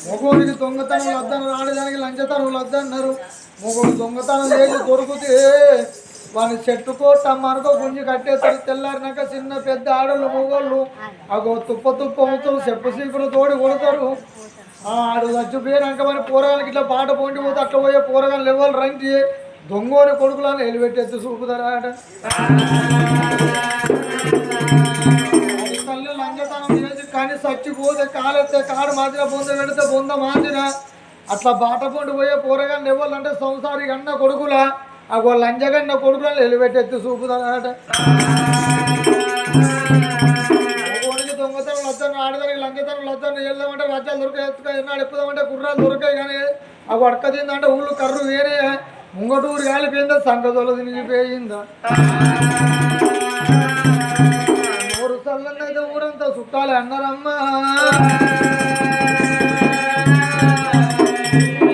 మొగోడికి దొంగతనం వద్దను ఆడదానికి లంచతనం వద్దన్నారు. మొగోడు దొంగతనం చేసి దొరికితే వాని చెట్టుకో టమ్మనుకో గుంజి కట్టేస్తారు. తెల్లారినాక చిన్న పెద్ద ఆడోళ్ళు మొగోళ్ళు అగో తుప్ప అవుతారు, చెప్పు సీకులు తోడి కొడతారు. ఆడు చచ్చిపోయినాక మరి పోరగాళ్ళకి ఇట్లా పాట పొండి పోతే అట్లా పోయే పోరగాళ్ళు ఎవరు రండి దొంగోని కొడుకులను ఎలిపెట్టేసి చూపుతారాట. తల్లి లంచతనం చేసి కానీ చచ్చిపోతే కాలెత్తే కాడు మాదిన బొంద పెడితే బొంద మాదిన అట్లా బాట పొండి పోయే పోరగాళ్ళు ఎవరు అంటే సంసారి అన్న కొడుకులా అగో లంజగన్న కొడుకులను ఎలిపెట్టేసి చూపుతారాట. దొంగతనం వద్దాను ఆడదానికి లంచతనం వద్దాను వెళ్దామంటే రాజ్యాలు దొరికాయి, ఎన్నాడు ఎక్కుదామంటే గుర్రాలు దొరికాయి. కానీ అవి అడక తిందంటే ఊళ్ళు కర్రు వేరే ముంగటూరు కాలిపోయిందా సంగతులు తినిగిపోయిందా. ఊరు చల్లన్నైతే ఊరంతా చుట్టాలి అన్నారమ్మా.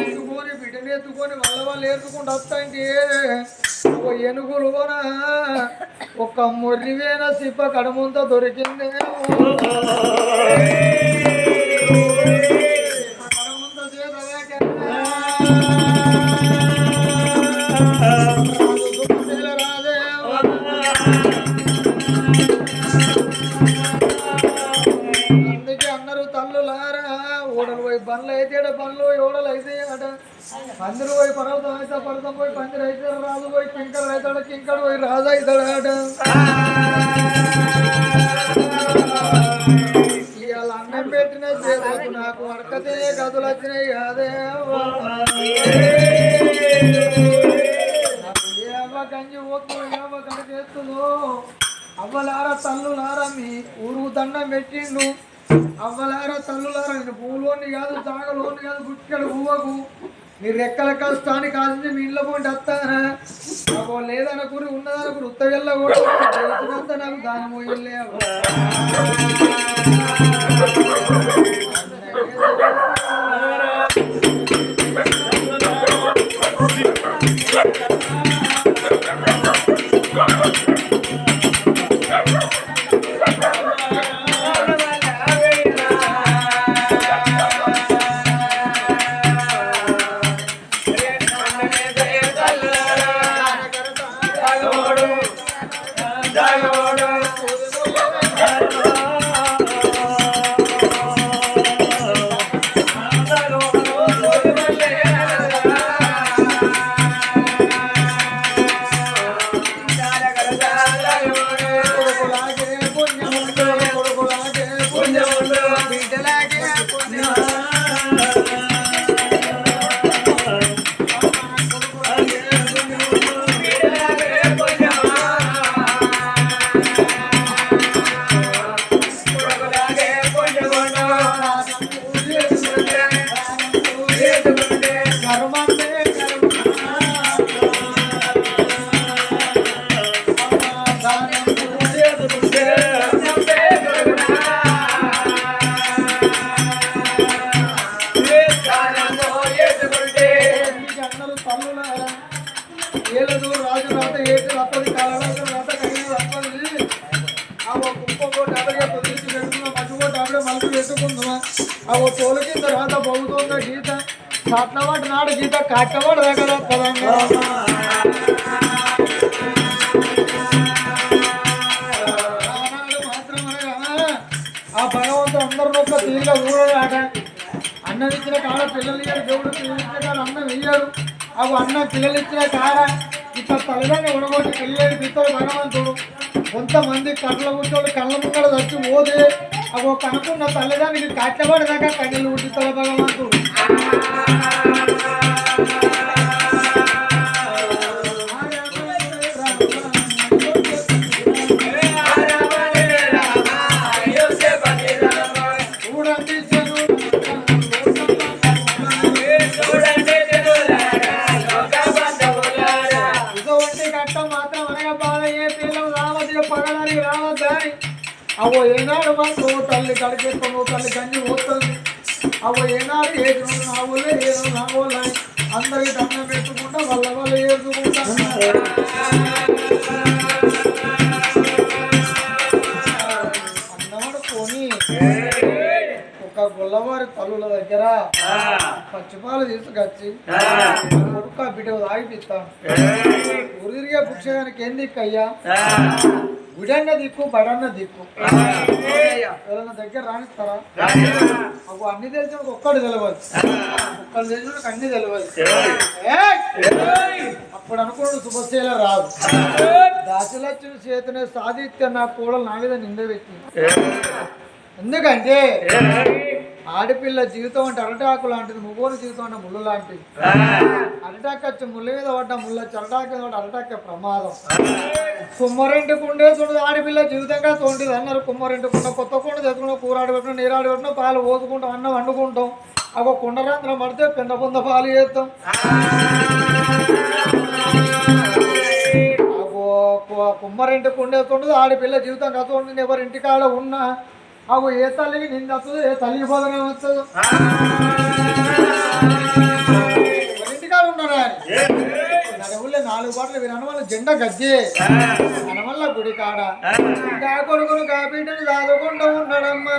ఎత్తుకొని బిడ్డని ఎత్తుకొని వాళ్ళు ఏరుకుంటూ వస్తాంటే ఎనుగులు కూడా ఒక్క మొర్రివేన సిప్ప కడుముంతా దొరికిందే. కడుముంతా రాదే అందుకే అన్నారు తల్లులారా ఓడలు పోయి బండ్లు అయితే బండ్లు ఓడలు అయితే అట. పందిరు పోయి పర్వతం అయితే పర్వతం పోయి పందిరు అయితే రాజు పోయి కింకడు అవుతాడు, కింకడు పోయి రాజు అవుతాడు. ఇవాళ అన్నం పెట్టిన చేతులకు నాకు వడకతే గదులు వచ్చినాయి కాదే. ఏవ గంజి పోతు ఏవ కడిగేస్తుందో అవ్వలారా తల్లులారా మీ ఊరుకు దండం పెట్టిండు. అవ్వలారా తల్లులారా నేను పూలోని కాదు తాగలోని కాదు గుట్టెడు పువ్వకు మీరు రెక్కల కష్టానికి కాల్చి మీ ఇంట్లో పోటీ వస్తారా నాకు లేదనుకుని ఉన్నదనుకుని ఉత్తగల్ల కూడా చేసినంత నాకు దాని మోయలే. ఏలదు రాజు రాత ఏది రప్పది కాలరాజు రాత కలిగిన రప్పది ఆ కుప్ప కోటి అడగే పొదిలిచి పెట్టుకున్నా మధ్య కోటి ఆవిడ మలుపు పెట్టుకుందామా ఆ తోలు కింద రాత బొగుతోంద గీత కాట్లవాడు నాడు గీత కాట్లవాడు దగ్గర పదంగా మాత్రం అనగా ఆ భగవంతుడు అందరిలో ఒక తీరుగా ఊరాట. అన్నం ఇచ్చిన కాడ పిల్లలు ఇయ్యాడు, దేవుడు పిల్లలు ఇచ్చిన కాడ అన్నం ఇయ్యాడు. అవి అన్న పిల్లలు ఇచ్చిన కాడ ఇట్లా తల్లిదండ్రులు ఉడగొట్టి పిల్లలు పిత్తలు భగవంతుడు. కొంతమంది కళ్ళ కూర్చోడు కళ్ళ ముంగడ వచ్చి పోతే అవి ఒక అనుకున్న తల్లిదండ్రులకి కట్టబడినాక కన్నీళ్ళు పుట్టిస్తాడు భగవంతుడు. అవో ఏనాడు మాకు తల్లి కడిగేస్తాను తల్లి గంజి పోతుంది. అవో ఏనాడు ఏ నావులే ఏ నావులే అందరికి దండం పెట్టుకుంటా వాళ్ళ వాళ్ళు ఏరుకుంటా అమ్మవారి తల్లుల దగ్గర పచ్చిపాలు తీసుకొచ్చి కొడుక బిడ్డ తాగిపిస్తాను. ఊరు తిరిగే భిక్షగానికి ఏం దిక్కు అయ్యా? గుడన్న దిక్కు బడన్న దిక్కు. ఎవరైనా దగ్గర రానిస్తారా? అప్పుడు అన్ని తెలిసిన ఒక్కడు తెలియదు, ఒక్కడు తెలిసిన అన్ని తెలియదు. అప్పుడు అనుకున్నాడు శుభశీల రాదు. దాశలక్ష్మి చేతనే సాధిత్య నా కోడలు నా మీద నింద పెట్టి. ఎందుకంటే ఆడపిల్ల జీవితం అంటే అరటాకు లాంటిది, ముగ్గురు జీవితం అంటే ముళ్ళు లాంటిది. అరటాకు వచ్చి ముళ్ళ మీద పడ్డ ముళ్ళ చరటాకు మీద పడ్డ అరటాకే ప్రమాదం. కుమ్మరింటికి ఉండే చూడదు ఆడపిల్ల జీవితంగా తోంటిది అన్నారు. కుమ్మరింటికున్న కొత్త కుండ తెచ్చుకున్న కూరాడు పెట్టిన నీరాడు పెట్టిన పాలు పోసుకుంటాం, అన్నం వండుకుంటాం. అగో కుండరాంధ్రం పడితే పిండ పొంద పాలు చేస్తాం. అగో కుమ్మరింటికి ఉండేస్తుండదు ఆడపిల్ల జీవితం కథ ఎవరింటికాడ ఉన్నా అగో ఏ తల్లికి నింద వస్తుంది, ఏ తల్లికి బోధన వస్తుంది. ఎవరింటికాడ ఉన్నారా నడవులే 4 బాటలు వీరు అనవల్ల జెండా గజ్జే అనవల్ల గుడి కాడ గా కొడుకును గా బిడ్డను దాదుకుంటూ ఉన్నాడమ్మా.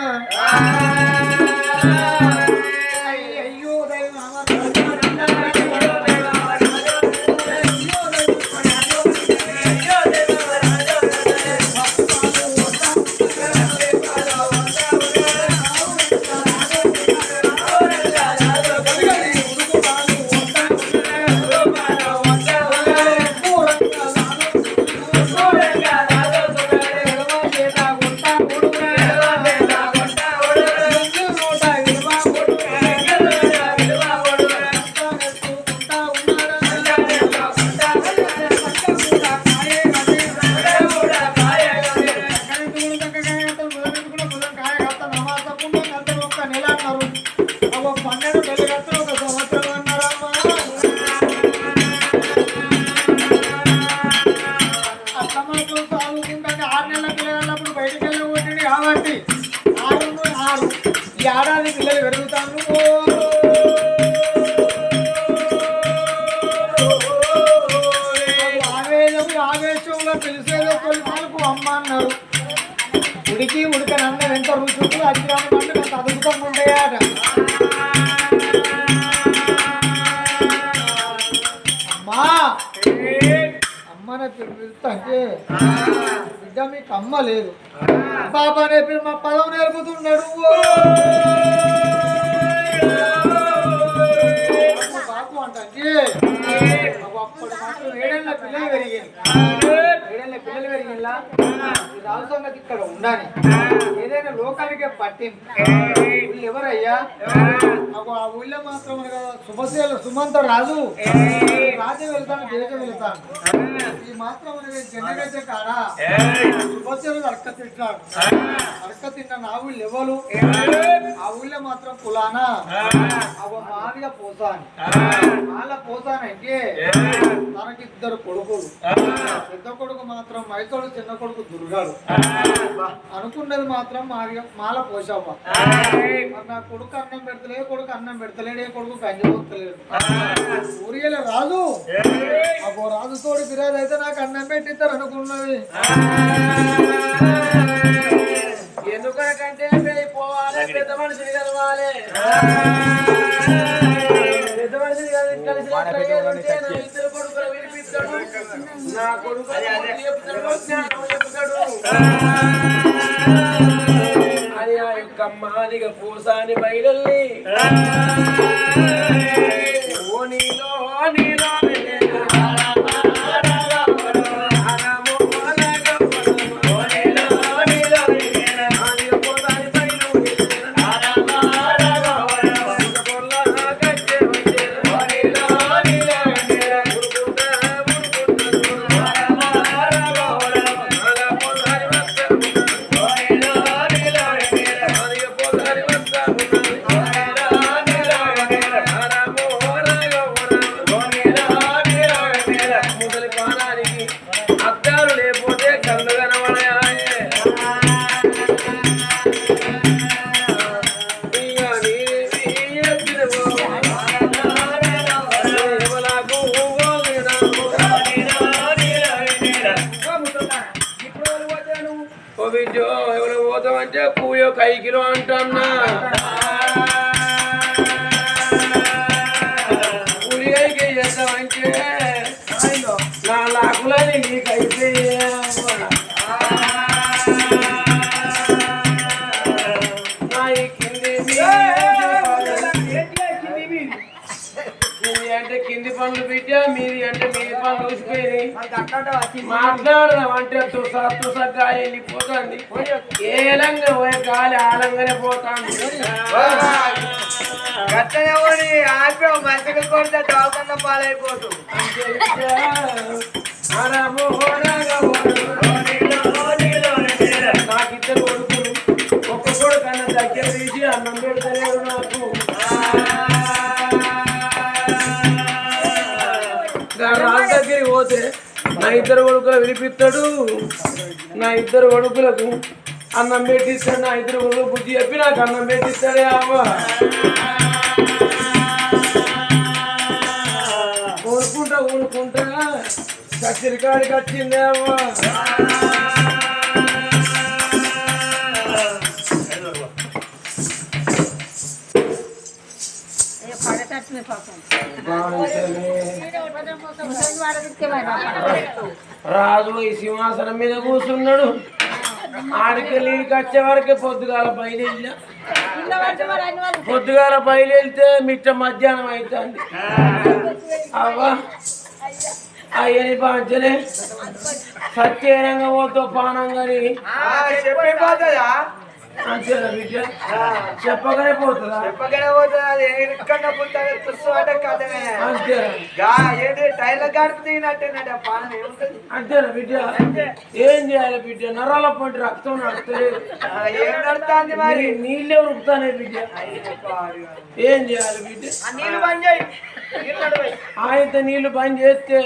అయ్యో దైవం ఏడాది పిల్లలు పెరుగుతాను. ఆవేశంలో పిలిచేదో తొలిపాలకు అమ్మ అన్నారు. ఉడికి ఉడకని అన్నం ఎంత రుచులు అజ్ఞానం అంటే అంత అద్భుతంగా ఉంటాయట. అమ్మా అమ్మ అనే పేరు పిలుస్తా అంటే బిడ్డ మీకు అమ్మ లేదు, బాబా అనే పేరు మా పదం నేర్పుతున్నాడు. బాబు అంటే అప్పుడు మాత్రం 7 ఏళ్ల పిల్లలు పెరిగింది. 7 ఏళ్ల పిల్లలు పెరిగిందా రాజు సంగతి ఇక్కడ ఉండాలి. ఏదైనా లోకానికే పట్టింది. వీళ్ళు ఎవరయ్యా? ఆ ఊళ్ళో మాత్రం శుభశీల సుమంత రాజు రాజ్యం వెళ్తాను, దేశం వెళ్తాను. ఈ మాత్రం జనగైతే కాడా శుభశీలు అడక తింటాడు. అడక తిన్న నా ఊళ్ళు ఎవరు? ఆ ఊళ్ళో మాత్రం కులానా అవ మాదిగా పోతాను. వాళ్ళ పోతానంటే తనకి 2 కొడుకులు. పెద్ద కొడుకు మాత్రం మైతోడు, చిన్న కొడుకు దుర్గాడు. అనుకున్నది మాత్రం మాల పోసావా. నా కొడుకు అన్నం పెడతలే, కొడుకు అన్నం పెడతలేడు, ఏ కొడుకు గంజి పోతలేడు. ఊరియల రాజు అబ్బో రాజుతోడు బిరాదు అయితే నాకు అన్నం పెట్టిస్తారు అనుకున్నది. ఎందుకంటే పోవాలి, పెద్ద మనిషిని కలవాలి. పెద్ద మనిషిని కలిసి 2 కొడుకులు వినిపిస్తాడు. నా కొడుకు చెప్తాడు. అది ఆ యొక్క మాదిగా పూసాని బయలల్లి ఓ నీలో నీలో ఎవరు పోతామంటే పూయో 5 కిలో అంటున్నా. మాట్లాడదాం అంటే తుసగాలి వెళ్ళిపోతుంది ఏలంగా పోయే గాలి ఆలంగానే పోతాను ఆపే మంచిగా కొడితే దోకన్న పాలైపోతు నాకు ఇద్దరు కొడుకులు ఒక్క కొడుకు అన్న దగ్గర తీసి అన్నం పెడతలేరు నాకు రాజు దగ్గరికి పోతే నా ఇద్దరు కొడుకులు వినిపిస్తాడు నా ఇద్దరు కొడుకులకు అన్నం పెట్టిస్తాడు నా ఇద్దరు కొడుకు బుద్ధి చెప్పి నాకు అన్నం పెట్టిస్తాడే అమ్మ ఊరుకుంటా ఊరుకుంటా కచ్చిరికాడికి వచ్చిందే అమ్మ రాజు ఈ సింహాసనం మీద కూర్చున్నాడు ఆడికెళ్ళి వచ్చే వరకే పొద్దుగాల బయలుదేరి పొద్దుగాల బయలుదేరితే మిట్ట మధ్యాహ్నం అవుతుంది అవ్వా అయ్యని పంచలే సత్యనంగా పోతో పానంగాని అంతేనా బిడ్డ చెప్పగానే పోతుందా చెప్పగానే పోతుంది ఎక్కడన్నా పుట్టాలి తుస్సు అంటే కథమే ఏంటి టైర్ల గాడికి దిగినట్టేనండి ఆ పాలన ఏముంటుంది అంతేనా బిడ్డ ఏం చేయాలి బిడ్డ నరాల పంట రక్తం నడుస్తలేదు ఏం నడుతుంది మరి నీళ్ళే ఉరుకుతానే బిడ్డ ఏం చేయాలి బిడ్డ నీళ్ళు బంద్ చేయి ఆయనతో నీళ్లు బంద్ చేస్తే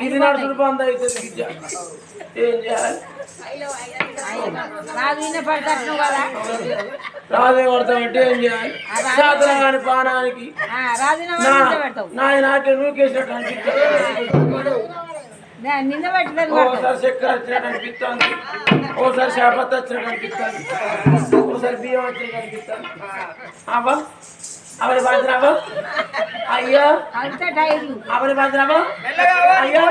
ఇది నడుచుడు బంద్ అవుతుంది బిడ్డ ఏం చేయాలి రాజే పడతామంటే ఏం చేయాలి సాధన కాని పానానికి నాకే నూకేసినట్టు అనిపిస్తుంది ఓసారి చక్కెర వచ్చినట్టు అనిపిస్తుంది ఓసారి చేపత్త వచ్చినట్టు అనిపిస్తుంది ఓసారి బియ్యం వచ్చినట్టు అనిపిస్తుంది అవ్వ అవని బాధ్యరాబా అయ్యో అవని బాధ్యరాబా అయ్యో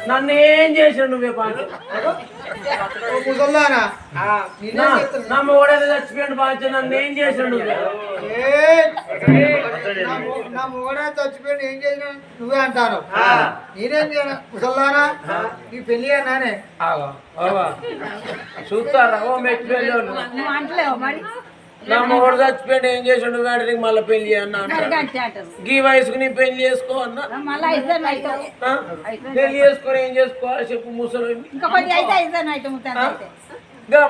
నన్ను ఏం చేసాడు నువ్వే పాంచ నా మొగడైతే చచ్చిపోయాడు పాంచ నన్ను ఏం చేసాడు నువ్వే నా మొగడే చచ్చిపోయాడు ఏం చేసిన నువ్వే అంటారు నేనేం చేయను ముసల్లానా నీ పెళ్లి నానే చూస్తారా ఓ మెచ్చి అంటలేవు మరి నా మొగడు చచ్చిపోయాడు ఏం చేసాడు వాడికి మళ్ళీ పెళ్లి అన్నా గీ వయసుకు నీ పెళ్లి చేసుకో అన్నా పెళ్లి చేసుకొని ఏం చేసుకోవాలి చెప్పు ముసలి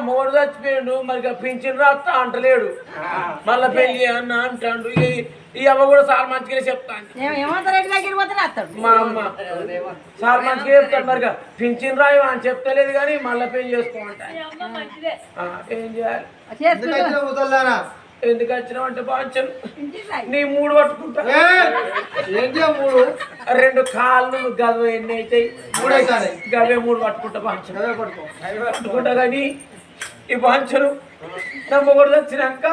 మొగడు చచ్చిపోయాడు మరి పింఛన్ రాస్తా అంటలేడు మళ్ళీ పెళ్లి అన్న అంటాడు ఈ అమ్మ కూడా చాలా మంచిగా చెప్తాను మా అమ్మ చాలా మంచిగా చెప్తాడు మరి పింఛన్ రాయి అని చెప్తలేదు కానీ మళ్ళీ పెళ్లి చేసుకోమంటాను ఏం చేయాలి ఎందుకు వచ్చినావు అంటే బాంచను నీ మూడు పట్టుకుంటా రెండు కాళ్ళు గవ ఎన్ని అవుతాయి గవే మూడు పట్టుకుంటా బాంచను పట్టుకుంటా కానీ ఈ బాంచను నా మొగడు వచ్చినాక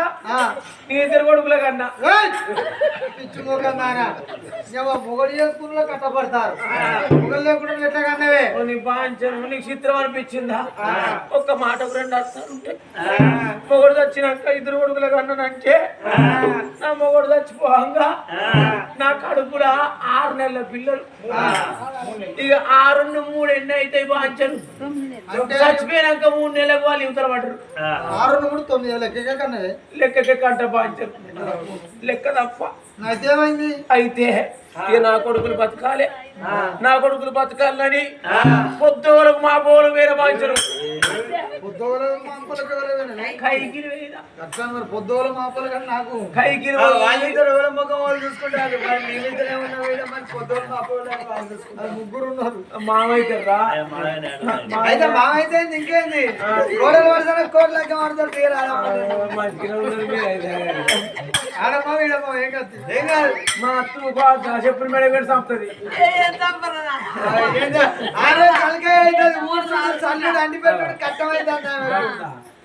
నీ ఇద్దరు కొడుకుల కన్నా మొగడు చేసుకున్న కట్టపడతారు మొగలు లేకుండా ఎట్లా కన్నవే నీ బాంచను నీకు చిత్రం అనిపించిందా ఒక్క మాట రెండు అర్థాలు ఉంటాయి మొగడు వచ్చినాక ఇద్దరు కొడుకుల కన్నానంటే నా మొగడు చచ్చిపోగా నా కడుపులా 6 నెలల పిల్లలు ఇక 6 3 ఎన్ని అవుతాయి బాంచను చచ్చిపోయినాక 3 నెలలకు వాళ్ళు ఇవతల పడరు 6 3 9 లెక్కకే కంట బాంచను లెక్క తప్ప నాకేమైంది అయితే ఇక నా కొడుకులు బతకాలి నా కొడుకులు బతకాలని పొద్దువరకు మా పోలు వేరే బాంచరు పొద్దులు మాపలు కానీ నాకు కైకి ముఖం వాళ్ళు చూసుకుంటారు ముగ్గురు ఉన్నారు మామైతే అయితే మామైతే ఇంకేంది కోడలు పడతాను కోట్ల లెక్క పడతారు ఆడమ్మా వీడమ్మా ఏం కాదు మా అత్త చెప్పులు మెడ పెట్టి చంపుతుంది అండి పెట్టాడు కట్టమైంది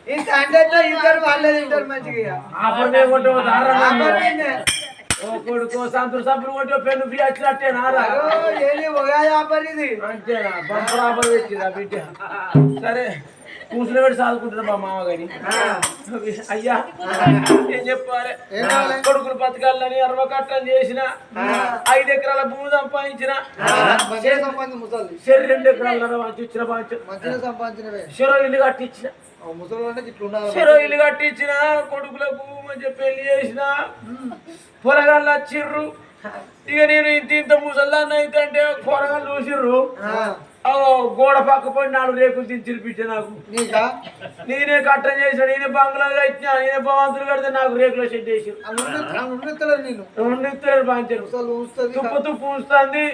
ఇంత అంటే ఇద్దరు వాళ్ళే తింటారు మంచిగా కొడుకో సంతులు సబ్బులు కొట్టి పెన్ను ఫ్రీ వచ్చినట్టేనా ఏది ఒక ఆఫర్ ఇది అంతేనా బంపర్ ఆఫర్ పెట్టిందా బిడ్డ సరే కూసులు పెట్టి సాదుకుంటున్నా మా మామ గాని అయ్యా ఏం చెప్పాలి కొడుకులు బతకాలని అరవకట్టం చేసిన 5 ఎకరాల భూమి సంపాదించిన చెరు 2 ఎకరాల ఇచ్చిన చెరో ఇల్లు కట్టించిన చెరో ఇల్లు కట్టించిన కొడుకులకు మంచిగా పెళ్లి చేసిన పొరగాళ్ళు వచ్చిర్రు ఇక నేను ఇంత ముసల్దాన్ని అయితే అంటే కూరగాయలు చూసిర్రు గోడ పక్క పోయి 4 రేకులు తినిపించే నాకు నేనే కట్టం చేశాడు ఈయన బంగ్లాగా ఇచ్చిన ఈయన భవంతులు కడితే నాకు రేకుల షెడ్ వేసారు బాంచారు తుప్పు తుప్పు ఉంచుతుంది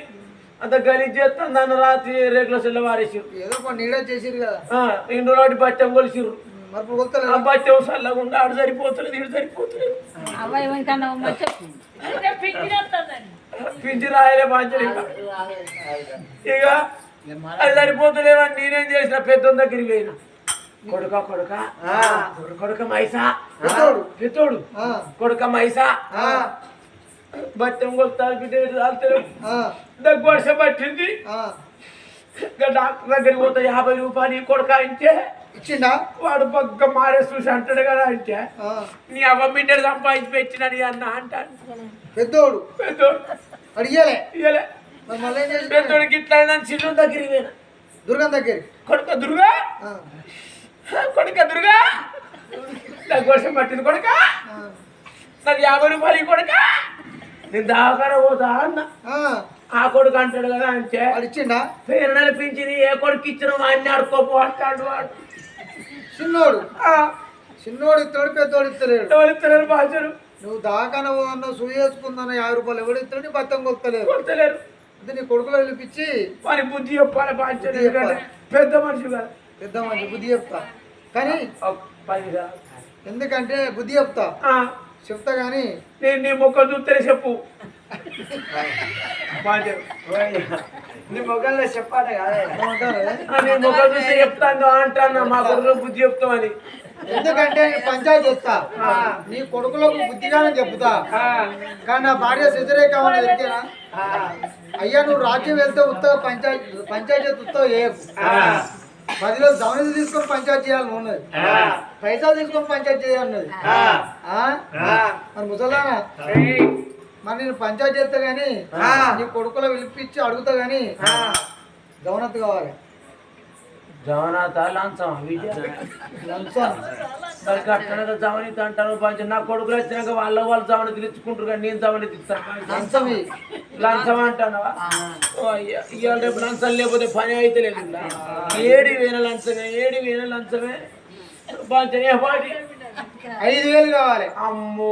అంత గలీజ్ చేస్తుంది దాన్ని రాత్రి రేకుల షెడ్ వారేసారు ఇంట్లో బచ్చం కొలిసిర్రు బచ్చం చల్లకుండా ఆడు సరిపోతలేదు ఇటు సరిపోతలేదు పింఛి రాయలే బాంచరు ఇక అది సరిపోతలేవని నేనేం చేసిన పెద్ద దగ్గరికి పోయినా కొడుక మైసా పెద్దోడు కొడుక మైసా బచ్చం కొలుతారు దగ్గు వర్షం పట్టింది డాక్టర్ దగ్గరికి పోతే 50 రూపాయలు కొడుక అంటే ఇచ్చిండా వాడు పక్క మారే చూసి అంటాడు కదా అంటే నీ అవ్వ మింటలు సంపాదించి పెట్టిన నీ అన్న అంటాడు పెద్దోడు అడిగలే పెద్దోడికి ఇట్లా చిన్న దగ్గరికి పోయినా దుర్గం దగ్గర కొడుక దుర్గా నాకు వర్షం పట్టింది కొడుక నాకు 50 రూపాయలు కొడుక నేను దాకార పోతా అన్న ఆ కొడుకు అంటాడు కదా అంటే వాడు ఇచ్చిండా పేరు నడిపించింది ఏ కొడుకు ఇచ్చిన అన్ని ఆడుకోపో అంటాడు వాడు చిన్నోడు ఇస్తాడు పెద్దోడు ఇస్తలేడు బాధ్యుడు నువ్వు దాకాన సూయి వేసుకుందాను 50 రూపాయలు ఎవడు ఇస్తాడు బద్దం కొత్తలేరు అంటే నీ కొడుకులో పిలిపించి వారి బుద్ధి చెప్పాలి బాధ్యత పెద్ద మనిషి బుద్ధి చెప్తా కానీ ఎందుకంటే బుద్ధి చెప్తా కానీ నేను నీ మొక్క చూస్తే చెప్పు నీ మొక్కల్లో చెప్పాలి నీ మొక్క చూస్తే చెప్తాను అంటాను మా కొడుకులో బుద్ధి చెప్తామని ఎందుకంటే పంచాయతీ చెప్తా నీ కొడుకులకు బుద్ధిగానే చెప్తా కానీ నా భార్య వ్యతిరేకం అనేది అయ్యా నువ్వు రాజ్యం వెళ్తే ఉత్తగా పంచాయతీ ఉత్తగా చేయకు 10 రోజులు దవనీలు తీసుకొని పంచాయతీ చేయాలని ఉన్నది పైసలు తీసుకొని పంచాయతీ చేయాలన్నది మరి ముసలానా మరి నేను పంచాయతీ చేస్తా గానీ నీ కొడుకులో పిలిపించి అడుగుతా గానీ గవనత్ కావాలి జవనాథ లంచం దానికి అట్టనగా జవనీత అంటారు పంచం నా కొడుకులు వచ్చినాక వాళ్ళు జవని తెచ్చుకుంటారు కానీ నేను జవని తెస్తాను లంచం అంటాను ఇవాళ రేపు లంచం లేకపోతే పని అయితే లేదు 7,000 లంచమే పంచం ఏ పాటి 5,000 కావాలి అమ్మో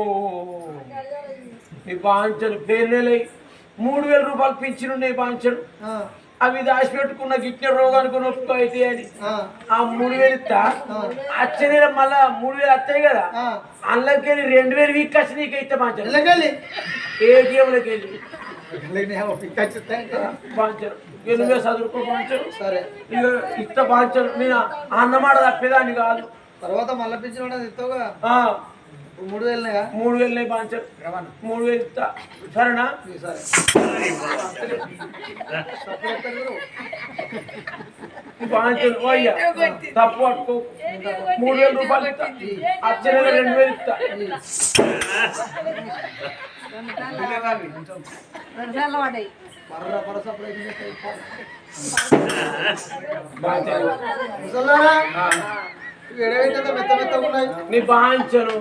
నీ బాంచలు పేర్లు 3,000 రూపాయలు పింఛనున్నాయి బాంచలు అవి దాచిపెట్టుకున్న గిట్టిన రోగానికి నొప్పి అయితే అని ఆ 3,000 ఇస్తా వచ్చే నెల మళ్ళా 3,000 వస్తాయి కదా అందులోకెళ్ళి 2,000 వీక్ వచ్చి నీకు ఇస్తా బాంచరు ఏటీఎంలోకి వెళ్ళి బాంచరు నువ్వే చదువుకో బాంచరు సరే ఇక ఇస్తా బాంచరు నేను అన్నమాట తప్పేదాన్ని కాదు తర్వాత మళ్ళీ పింఛన్ ఇస్తావుగా 3,000 బాంచరు 3,000 ఇస్తా సరేనా సరే బాంచరు అయ్యా తప్పు పట్టుకో 3,000 రూపాయలు ఇస్తా వచ్చే నెల 2,000 ఇస్తా నీ బాంచను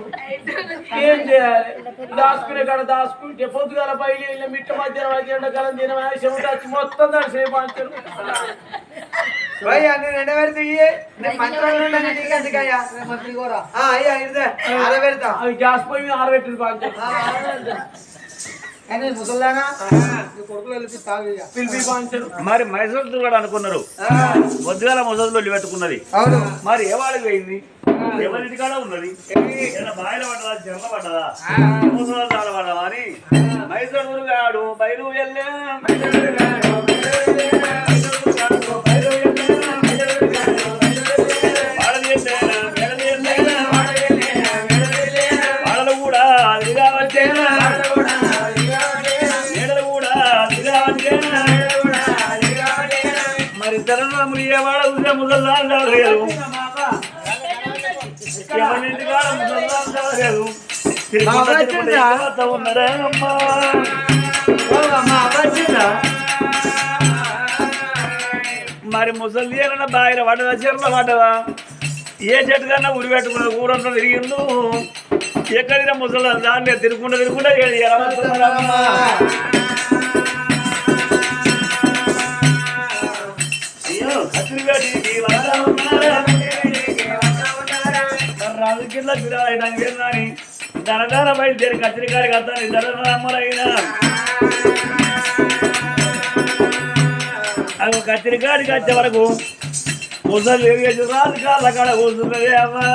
ఏం చేయాలి దాచుకునే కాడ దాచుకుంటే పొద్దుగాల బయలు మిట్ట మధ్యాహ్నం ఎండాకాలం తిన వచ్చి మొత్తం దాని బాంచను గ్యాస్ పోయి మీద ఆరబెట్టింది బాంచను మరి మైసూరు కూడా అనుకున్నారు పొద్దుగాల ముసలు పెట్టుకున్నది మరి ఏ వాళ్ళకి పోయింది ఎవరింటి కాడ ఉన్నది బాయిల పడ్డదా జంగ పడ్డదా ముసలు పడ్డదా అని మైసూరు గాడు బయలు వెళ్ళే వాళ్ళను కూడా అదిగా వచ్చేనా మరి తరుణములు ఏ వాడ ముసల్లా ఎవరింటి కాడ ముసలిదాం చదవలేదు తిరుగుతా ఉన్నారా అమ్మా మరి ముసలి ఏమన్నా బాయిల పడ్డదా చెర్ల పడ్డదా ఏ చెట్టు కన్నా ఉరి పెట్టుకున్న ఊరంతా తిరిగిండు ఎక్కడినా ముసలి దాన్ని తిరుగుకుంటా రాజకీయ బిరాయని ధనధార బయలుదేరి కత్తిరికాడికి వస్తాను ధనమ్మలైనా అది కత్తిరికాడికి వచ్చే వరకు ముసలి రాజు కాళ్ళ కాడ కూర్చున్నది అమ్మా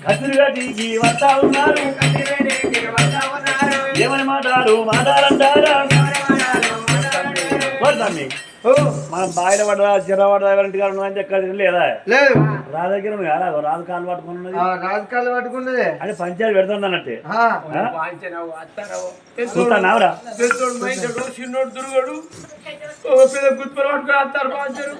కత్తిరికాడికి వస్తా ఉన్నారు ఏమని మాట్లాడంటారా మనం బాయిల పడ్డా చిర పడ్డా ఎవరింటి కాడ ఉన్నదని ఎక్కడ లేదా లేదు రాజకీయం కాదా రాజు కాలు పట్టుకున్నది రాజకాలు పట్టుకున్నదే అంటే పంచాయతీ పెడుతుంది అన్నట్టే చూస్తావురా చిన్నోడు దుర్గడు గుర్తులు పట్టుకుని వస్తారు పాంచారు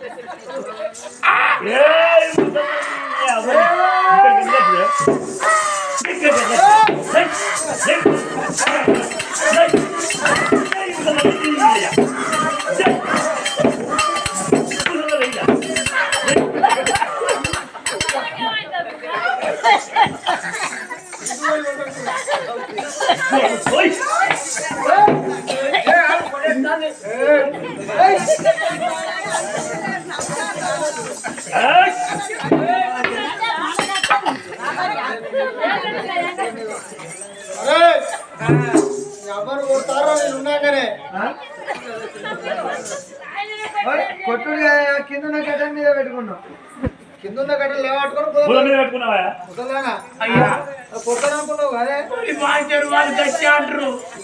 ఎవరు కొడతారో నేను ఉన్నాగానే కొట్టుడు కింద గడ్డ మీద పెట్టుకున్నాం కింద గడ్డలు లేవట్టుకుని కొట్టనుకున్నావు అదే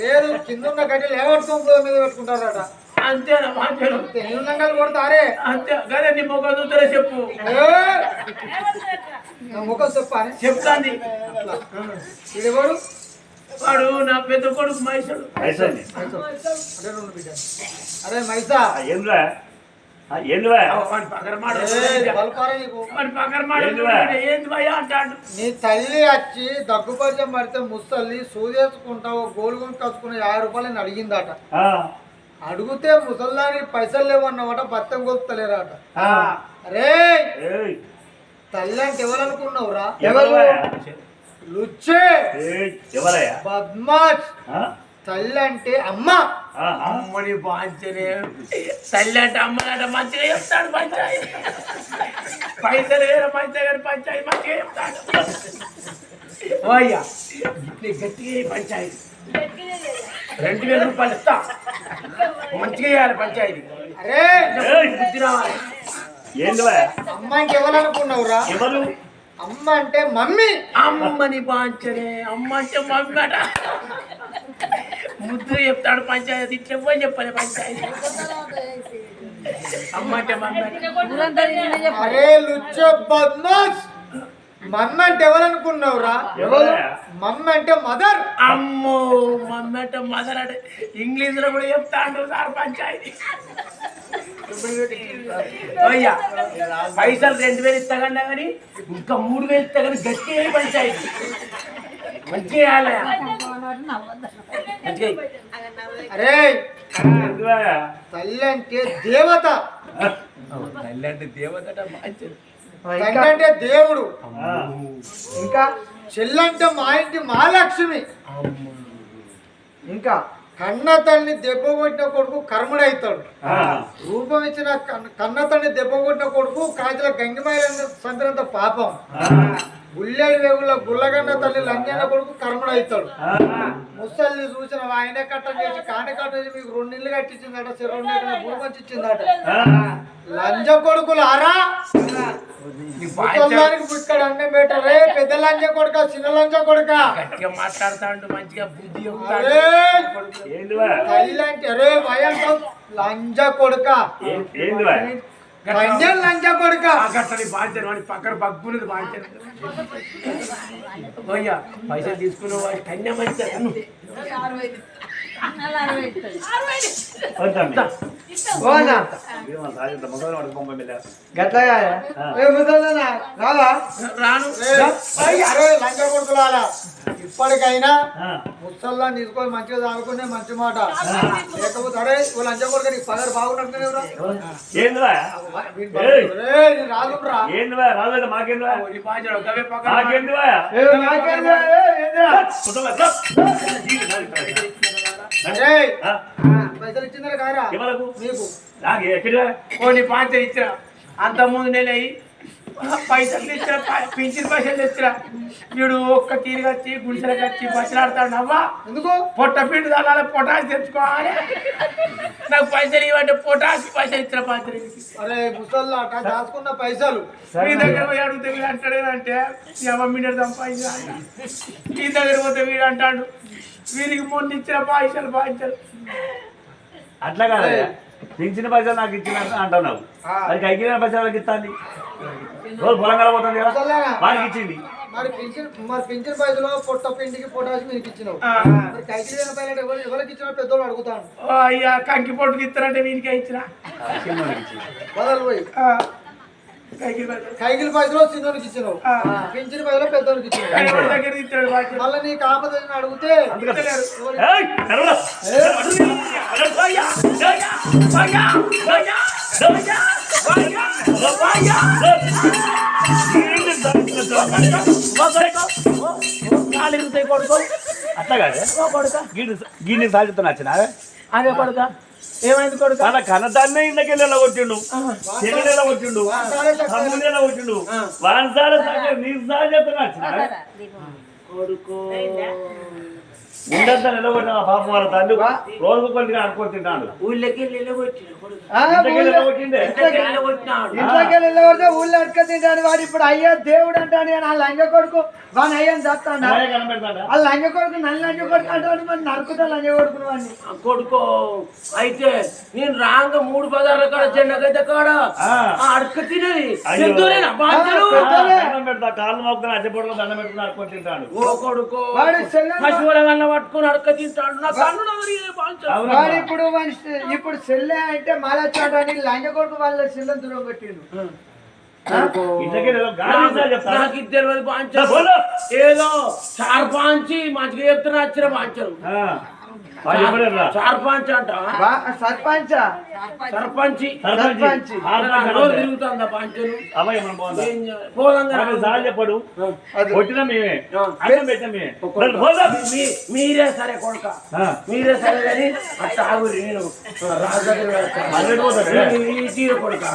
లేదు కింద గడ్డలు లేవట్టుకొని పొల మీద పెట్టుకుంటారట అంతేనా మాంచారు తెలంగాణలు కొడతారే అంతే కదా నీ ముఖం చూస్తే చెప్పు ముఖం చెప్పా చెప్తాంది ఇదేవాడు వాడు నా పెద్ద కొడుకు మైసడు అరే మైసా ఏంద్రా నీ తల్లి వచ్చి దగ్గుపరిచయం పడితే ముసలి సూదేసుకుంటావు గోలు కొని కసుకుని 50 రూపాయలు అడిగిందట అడిగితే ముసల్లానికి పైసలు లేవన్నమాట బత్తం కొలుస్తలేరట అరే తల్లి అంటే ఎవరు అనుకున్నావురా ఎవరు లుచ్చే బద్మాష్ తల్లి అంటే అమ్మ అమ్మని బాంచనే తల్లి అంటే అమ్మనంటే మంచిగా చెప్తాడు పంచాయి పైసలు వేరే పంచాయి పంచాయి మంచిగా చెప్తాడు అయ్యా గట్టిగా పంచాయతీ 2000 రూపాయలు ఇస్తా మంచిగా చేయాలి పంచాయతీ అరే బుద్ధి రావాలి అమ్మ ఇంకెవరు అనుకున్నావురా ఎవరు అమ్మ అంటే మమ్మీ అమ్మని బాంచనే అమ్మ అంటే మమ్మీ అట ముద్దు చెప్తాడు పంచాయతీ ఇట్లా ఇవ్వని చెప్పాలి పంచాయతీ అమ్మ అంటే మమ్మీ అరే లుచ్చ బద్మాష్ మమ్మీ అంటే ఎవరు అనుకున్నావురా ఎవరు మమ్మీ అంటే మదర్ అమ్మో మమ్మీ అంటే మదర్ అంటే ఇంగ్లీష్ లో కూడా చెప్తాడు సార్ పంచాయతీ అయ్యా పైసలు 2000 ఇస్తాగండా కానీ ఇంకా 3000 ఇస్తా కానీ గట్టి పంచాయతీ మంచిగా అరే తల్లి అంటే దేవత తల్లి అంటే దేవత తల్లి అంటే దేవుడు ఇంకా చెల్లంటే మా ఇంటి మహాలక్ష్మి ఇంకా కన్న తల్లిని దెబ్బ కొట్టిన కొడుకు కర్ముడైతాడు రూపం ఇచ్చిన కన్న తల్లిని దెబ్బ కొట్టిన కొడుకు కాజల గంగిమాయిల సంతనంత పాపం గుళ్ళేడు వేగుల గుల్లగన్న తల్లి లంజన్న కొడుకు కర్ముడైతాడు ముసల్ని చూసిన ఆయనే కట్టం చేసి కాని కట్టం చేసి మీకు 2 ఇళ్ళు కట్టించిందట 2 ఎకరాల భూమి ఇచ్చిందట లంజ కొడుకులు ఆరా ముసల్దానికి పుట్టాడు అన్నం పెట్టరే పెద్ద లంజ కొడుక చిన్న లంజ కొడుక మాట్లాడుతాడు మంచిగా బుద్ధి తల్లి అంటే అరే భయం లంజ కొడుక లంజ కొడుక బాధ్యత పక్కన బగ్గున్నది బాధ్యత పోయ్యా పైసలు తీసుకున్న వాడి కన్యా మంచి ఓనా ముసలి వాడికి పంప గట్లగా ఏ ముసలినా రావా రాను అరే లంచ కొడుకులాలా ఇప్పటికైనా ముసల్లా తీసుకొని మంచిగా తాగుకునే మంచి మాట లేకపోతే అరే ఓ లంచ కొడుకు నీకు పగరు బాగున్నట్టునే ఏందిరా రాదురా ఏందివా రాలేదు మాకేందివా మాకేందివా పైసలు ఇచ్చిందా కారా ఎవరకు నీకు నాకు ఎక్కడ కొన్ని పాత్ర ఇచ్చిన అంత ముందు నెల పైసలు తెచ్చిన పింఛన్ పైసలు తెచ్చిన వీడు ఒక్క తీరుగా వచ్చి గుడిసెలకు వచ్చి బచ్చలాడతాడు అవ్వా ఎందుకు పొట్ట పిండి తల్లాలి పొటాసి తెచ్చుకోవాలి నాకు పైసలు ఇవ్వండి పొటాసి పైసలు ఇచ్చిన పాత్ర అరే ముసల్లా అట్లా దాచుకున్న పైసలు మీ దగ్గర పోయి అడిగితే వీడు అంటాడేనంటే అమ్మ మీటర్ సంపాదించాలి మీ దగ్గర పోతే వీడు అంటాడు వీరికి మొన్న ఇచ్చిన పైసలు అట్లా కాదు పెంచిన పైసలు నాకు ఇచ్చిన అంటున్నావు అది కైకిన పైసలు వాళ్ళకి ఇస్తాంది రోజు పొలంగా పోతుంది కదా వానికి ఇచ్చింది మరి పింఛన్ పైసలు పొట్ట పిండికి పొటాసి మీకు ఇచ్చినావు మరి కైకి లేని పైన ఎవరికి ఇచ్చినా పెద్దోళ్ళు అడుగుతాను అయ్యా కంకి పొట్టుకి ఇస్తారంటే వీనికే ఇచ్చిన బదలు పోయి కైకిల పైసలు చిన్నోనికి ఇచ్చినావు పింఛన్ పైసలు పెద్దోనికి ఇచ్చినావు దగ్గర ఇస్తాడు మళ్ళీ నీకు ఆపదని అడిగితే అట్లా కాదే గీడిని సాగుతున్నా వచ్చిన అదే కొడుక ఏమైంది కొడుక అలా కన్నదాన్నే ఇందకెళ్ళి ఎలా కొట్టిండు చెల్లి ఎలా కొట్టిండు తమ్ముడు ఎలా కొట్టిండు వాన్సాల నీ సాగుతున్నా వచ్చిన కొడుకు ఉండద్దని ఎలా కొట్టిన పాపం వాళ్ళ తండ్రి రోజు కొద్దిగా అనుకొని తింటాడు ఊళ్ళకి వెళ్ళగొట్టిన ఇంట్లోకి వెళ్ళి ఊళ్ళో అడక తింటాడు వాడు ఇప్పుడు అయ్యా దేవుడు అంటాడు ఆ లంగ కొడుకు వాడిని అయ్యని చెప్తాడు ఆ లంగ కొడుకు నన్ను లంగ కొడుకు అంటాడు మరి నరుకుతా లంగ కొడుకుని వాడిని కొడుకో అయితే నేను రాంగ 3 బజార్ల కాడ జెండగైతే కాడ అడక తినేది దండం పెడతా కాళ్ళు మొక్కుని అడ్డపడుకుని దండం పెట్టుకుని అనుకొని తింటాడు ఓ కొడుకో పశువుల కన్నా పట్టుకుని అడక తింటాడు నా కన్ను వాడు ఇప్పుడు చెల్లె అంటే మాలచ్చాడని లంగ కొడుకు వాళ్ళ చెల్లె దూరం పెట్టిండు నాకు ఇద్దరు ఏదో చార్ పాంచి మంచిగా చెప్తున్నా వచ్చిన పాంచరు సర్పంచ్ అంట సర్పంచ్ సర్పంచి తిరుగుతుందా పంచరు చెప్పడు కొట్టినా మేమే మీరే సరే కొడుక మీరే సరే కానీ అట్లా ఆగురి నేను రాజు కొడుక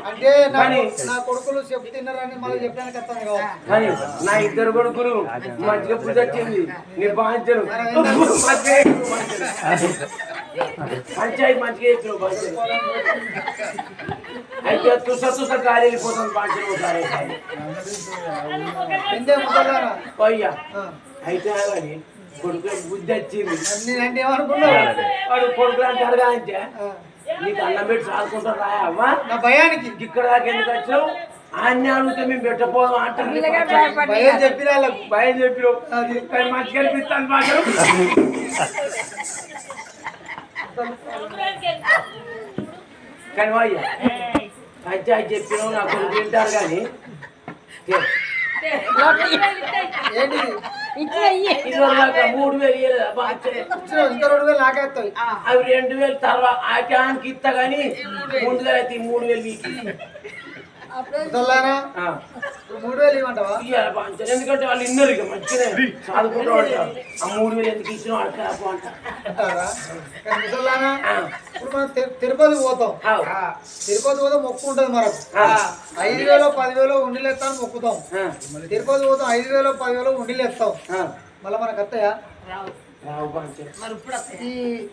అంటే నా కొడుకులు చెప్పు తిన్నారని మళ్ళీ చెప్పడానికి వస్తాను కానీ నా ఇద్దరు కొడుకులు మంచిగా పూజ వచ్చింది నీ బాధ్యను పంచాయతీ మంచిగా ఎక్కిన బాధ్యను అయితే తుస గాలి వెళ్ళిపోతుంది బాధ్యను ఒకసారి అయ్యా అయితే కానీ కొడుకు బుద్ధి వచ్చింది అంటే ఏమనుకున్నావు వాడు కొడుకులు అంటారు అంటే నీకు అన్నం పెట్టి సాదుకుంటారు రాయవ్వా నా భయానికి ఇక్కడ దాకా ఎందుకు వచ్చినావు అన్ని అడిగితే మేము పెట్టపోదాం అంటారు భయం చెప్పిన భయం చెప్పినావు కానీ మంచిగా అనిపిస్తాను మాకు కానీ అయ్యా పంచాయతీ చెప్పినావు నా కొడుకు తింటారు కానీ ఏంటి 3000 ఇంకా 2000 నాకేస్తాయి అవి 2000 తర్వాత ఆ ట్యాంక్ ఇస్తా కానీ ముందుగా అయితే 3000 మీకు 3000 ఇవ్వమంటావా ఎందుకంటే వాళ్ళు ఇన్నరు ఇక మంచిగా చదువుకుంటూ ఉంటారు ఆ 3000 ఎందుకు ఇచ్చిన వాడు అంటారా ఇప్పుడు మనం తిరుపతి పోతాం తిరుపతి పోతే మొక్కు ఉంటుంది మనకు 5000 10,000 ఉండిలు ఎత్తాను మొక్కుతాం తిరుపతి పోతాం 5,000 10,000 ఉండిలు ఎత్తాం మళ్ళీ మనకు వస్తాయా ఈ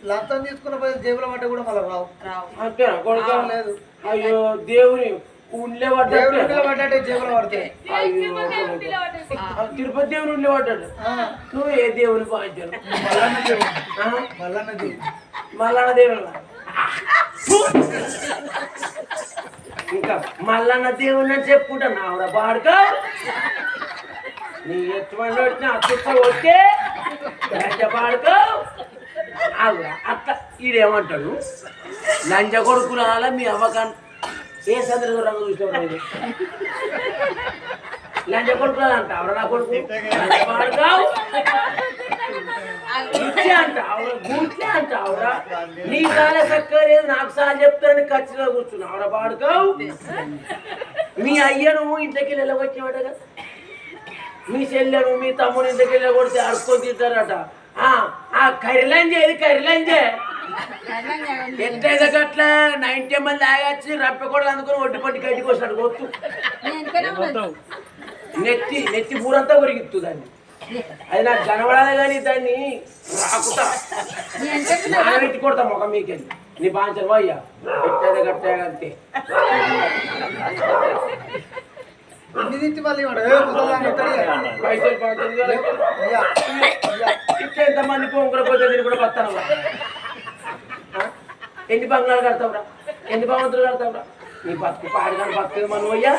లంచం తీసుకున్న పైసలు జేబుల మట్ట కూడా మళ్ళీ రావు అంతేనా కొడుకు లేదు అయ్యో దేవుని ఉండే పడ్డాడే జేబులో పడతాయి తిరుపతి దేవుని ఉండే పడ్డాడు నువ్వు ఏ దేవుని పాయించాను మల్లన్న దేవుడు ఇంకా మల్లన్న దేవుని అని చెప్పుకుంటా ఆవిడ బాడుకో నీ ఎత్తుమని వచ్చిన అత్తుత్త వస్తే లంజ బాడుకో ఆవిడ అత్త ఈడేమంటాడు లంజ కొడుకు రాలా మీ అవ్వకాన్ ఏ సందర్భం రంగు చూసావు లంజ కొడుకు అంట ఆవిడ నా కొడుకు బాడుకావు అంట ఆవిడ గూర్చే అంట ఆవిడ నీ కాల సక్కలేదు నాకు సార్ చెప్తానని ఖచ్చితంగా కూర్చున్నా ఆవిడ బాడుకావు మీ అయ్యను ఇంటికి వెళ్ళవచ్చేవాట కదా మీ చెల్లెను మీ తమ్ముడు ఇంటికి వెళ్ళి కొడితే అడుక్కొని తింటారట ఆ కరిలంజే ఇది కరిలంజే ఎట్లయితే గట్ల 90 మంది ఆగచ్చి రప్ప కూడా అందుకొని ఒడ్డు పట్టి గడ్డికి వస్తాడు గొత్తు నెత్తి పూరంతా కొరిగిత్తు దాన్ని అది నాకు కనబడాలి కానీ దాన్ని రాకుతా నానబెట్టి కొడతా మొక్క మీకెళ్ళి నీ బాంచరు అయ్యా ఎట్లయితే గట్టే అంతే ఎంతమంది పొంగుల పోతే దీన్ని కూడా బతాను ఎన్ని బంగ్లాలు కడతావురా ఎన్ని భవంతులు కడతావురా నీ బతుకు పాడిగాని బతుకు మనం అయ్యా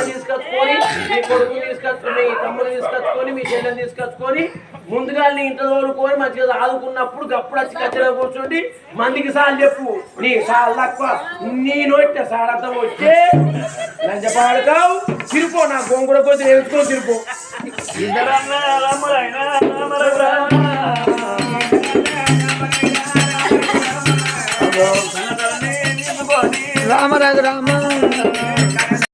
తీసుకొచ్చుకొని నీ కొడుకుని తీసుకొచ్చుకొని నీ తమ్ముని తీసుకొచ్చుకొని మీ చెల్లెని తీసుకొచ్చుకొని ముందుగా నీ ఇంట్లో తోడుకొని మంచిగా ఆదుకున్నప్పుడు గప్పుడు వచ్చి కచ్చలో కూర్చోండి మందికి సార్లు చెప్పు నీ సార్లు తక్కువ నీ నోటి సాడంతా వచ్చే లంచ పాడుతావు తిరుపో నా గోంగూర కొద్ది వేసుకొని తిరుపో రామ రామ రామ